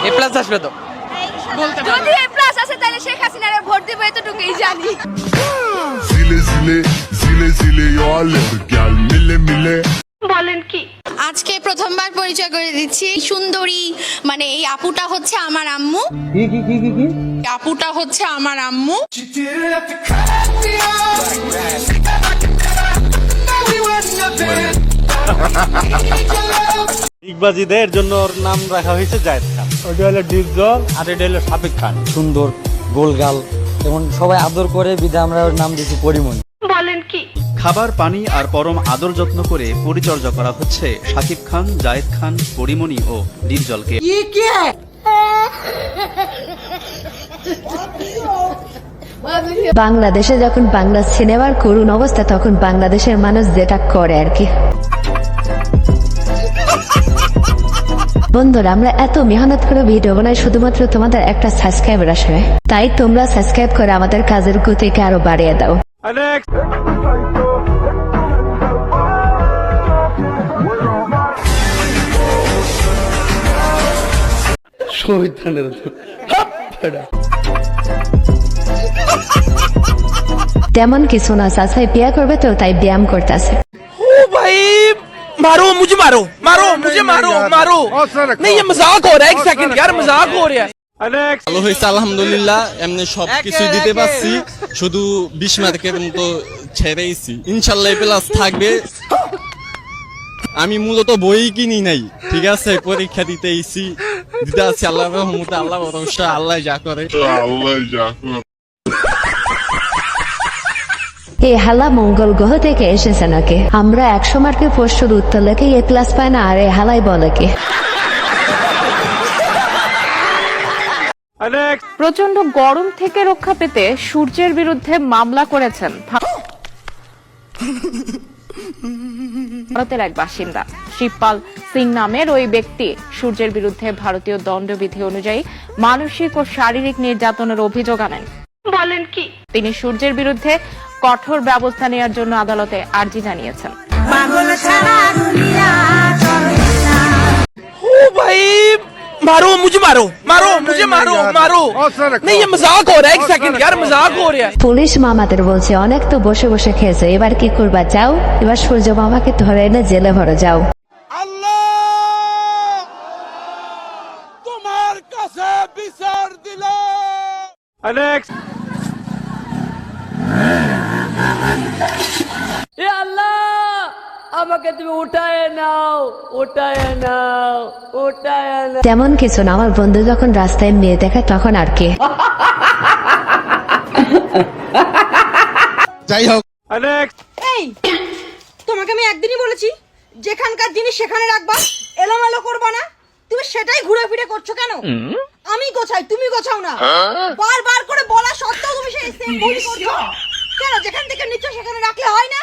এ plus আসবে তো যদি এ প্লাস আসে তাহলে শেখ হাসিনারে ভোট দিব এতটুকুই জানি। Zile zile zile zile yo alır gel mile mile. বলেন কি? আজকে প্রথমবার পরিচয় করে দিচ্ছি, সুন্দরী মানে এই আপুটা হচ্ছে আমার আম্মু। কি আপুটা হচ্ছে আমার আম্মু। ডিগবাজিদের জন্য ওর নাম রাখা হয়েছে জায়েদ খান। ওটা হলো ডিগজল আর এটা হলো সাবেক খান। সুন্দর গোলগাল এবং সবাই আদর করে বিধা আমরা ওর নাম দিয়েছি পরিমণি। বলেন কি? খাবার পানি আর পরম আদর যত্ন করে পরিচর্যা করা হচ্ছে শাকিব খান, জায়েদ খান, পরিমণি ও ডিগজলকে। বাংলাদেশে যখন বাংলা সিনেমার করুণ অবস্থা তখন বাংলাদেশের মানুষ যেটা করে আর কি। বন্ধুরা, আমরা এত মেহনত করে ভিডিও বানাই শুধুমাত্র তোমাদের একটা সাবস্ক্রাইবার আসবে, তাই তোমরা সাবস্ক্রাইব করে আমাদের কাজের গতিকে আরো বাড়িয়ে দাও। তেমন কিছু না, চাচাই বিয়ে করবে তো তাই ব্যায়াম করতেছে। ও ভাই मारो मुझे मारो मारो मुझे मारो मारो नहीं ये मजाक हो रहा है एक सेकंड यार मजाक हो रहा है ভালো হয়েছে আলহামদুলিল্লাহ, এমনি সবকিছু দিতে পারছি, শুধু 20 মার্কের মতো ছেড়েইছি। ইনশাল্লাহ প্লাস থাকবে। আমি মূলত বই কিনি নাই, ঠিক আছে, পরীক্ষা দিতে এসেছি, দিতে আছি আল্লাহর রহমতে, আল্লাহ ভরসা, আল্লাহ যা করে। এই হালা মঙ্গল গ্রহ থেকে এসেছে নাকি? আমরা 100 মার্কের প্রশ্নের উত্তর লেখে এ প্লাস পায় না, আর এই হালাই বলে কি? প্রচন্ড গরম থেকে রক্ষা পেতে সূর্যের বিরুদ্ধে মামলা করেছেন ভারতের এক বাসিন্দা। শিবপাল সিং নামের ওই ব্যক্তি সূর্যের বিরুদ্ধে ভারতীয় দণ্ডবিধি অনুযায়ী মানসিক ও শারীরিক নির্যাতনের অভিযোগ আনেন। বলেন কি? তিনি সূর্যের বিরুদ্ধে কঠোর ব্যবস্থা নেওয়ার জন্য আদালতে আর্জি জানিয়েছেন। ओ भाई मारो मुझे मारो मारो मुझे मारो मारो नहीं ये मजाक हो रहा है एक सेकंड यार मजाक हो रहा है। পুলিশ মামাদের বলছে অনেক তো বসে বসে খেয়েছে, এবার কি করবা? যাও, এবার সূর্য মামাকে ধরে এনে জেলে ভরে যাও। আল্লাহ তোমার কাছে বিচার দিলাম। তেমন কিছু না, আমার বন্ধু যখন রাস্তায় মেয়ে দেখে তখন আর কি। যাই হোক, এই তোমাকে আমি একদিনই বলেছি যেখানকার জিনিস সেখানে রাখবা, এলোমেলো করবা না। তুমি সেটাই ঘুরে ফিরে করছো কেন? আমি গোছাই, তুমি গোছাও না। বারবার করে বলা সত্ত্বেও তুমি সেই সেম ভুল করছো কেন? যেখান থেকে নিচ্ছ সেখানে রাখলে হয় না?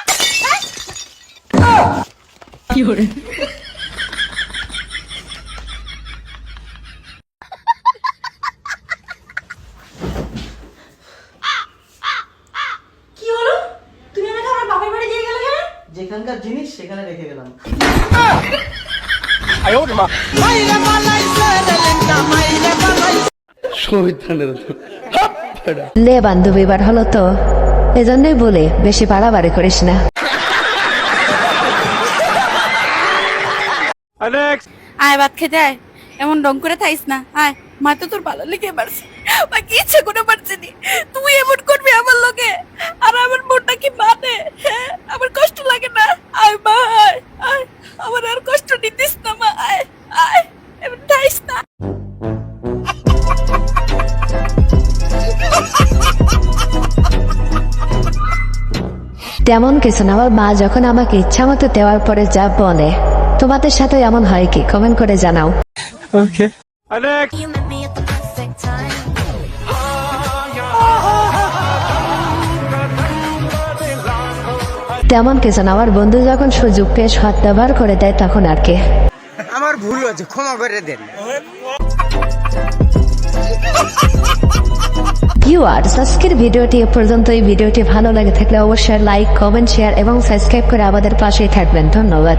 কি হরে কি হলো? তুমি আমাকে আমার বাবার বাড়ি দিয়ে গেলে কেন? যেখানকার জিনিস সেখানে রেখে গেলাম। লে বান্ধবী, এবার হলো তো, এজন্যই বলে বেশি বাড়াবাড়ি করিস না। আয় ভাত খেতে আয়, এমন ডং করে থাইস না। আয়, মা তো তোর ভালো লেগে পারছে, বাকি ইচ্ছে করে পারছে নি। তুই এমন করবি আমার লোকে, আর আমার মনটা কি মানে? আমার কষ্ট লাগে না? আয় মা, আয় আয়, আমার আর কষ্ট নিতিস না মা, আয় আয়, এমন থাইস না। তেমন কিছু না, আমার মা যখন আমাকে ইচ্ছা মতো দেওয়ার পরে যা বলে, তোমাদের সাথে এমন হয় কি? কমেন্ট করে জানাও। তেমন কিছু না, আমার বন্ধু যখন সুযোগ পেয়ে সৎ ব্যবহার করে দেয় তখন আর কি। আমার ভুল হয়েছে, ক্ষমা করে দেন। ভিউয়ার্স, আজকের ভিডিওটি এ পর্যন্ত। এই ভিডিওটি ভালো লাগে থাকলে অবশ্যই লাইক, কমেন্ট, শেয়ার এবং সাবস্ক্রাইব করে আমাদের পাশেই থাকবেন। ধন্যবাদ।